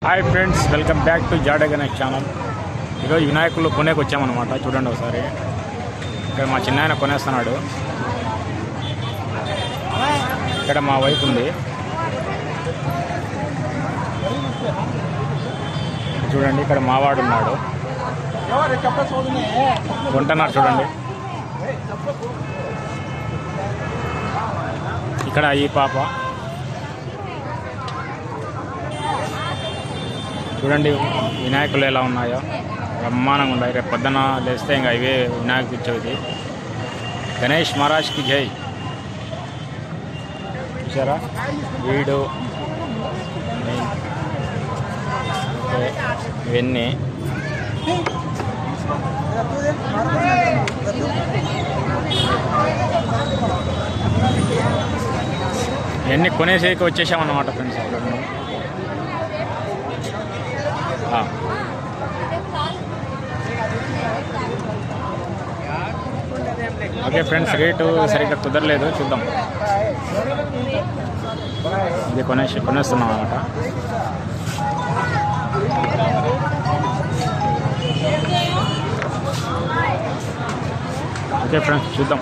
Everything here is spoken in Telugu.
Hi friends, welcome back to జాడ గణేష్ ఛానల్. ఈరోజు వినాయకులు కొనేకి వచ్చామన్నమాట. చూడండి ఒకసారి, ఇక్కడ మా చిన్నాయన కొనేస్తున్నాడు. ఇక్కడ మా వైఫ్ ఉంది. చూడండి, ఇక్కడ మావాడు ఉన్నాడు, కొంటున్నారు. చూడండి, ఇక్కడ ఈ పాప. చూడండి వినాయకులు ఎలా ఉన్నాయో, బ్రహ్మాండంగా ఉన్నాయి. రేపు పొద్దున లేస్తే ఇంకా ఇవే వినాయక చవితి. గణేష్ మహారాజ్కి జై. చూసారా వీడు ఇవన్నీ ఇవన్నీ కొనేసేకి వచ్చేసామన్నమాట ఫ్రెండ్స్. ఓకే ఫ్రెండ్స్, రేటు సరిగ్గా కుదరలేదు, చూద్దాం. ఇది కొనేస్తున్నాం అన్నమాట. ఓకే ఫ్రెండ్స్, చూద్దాం.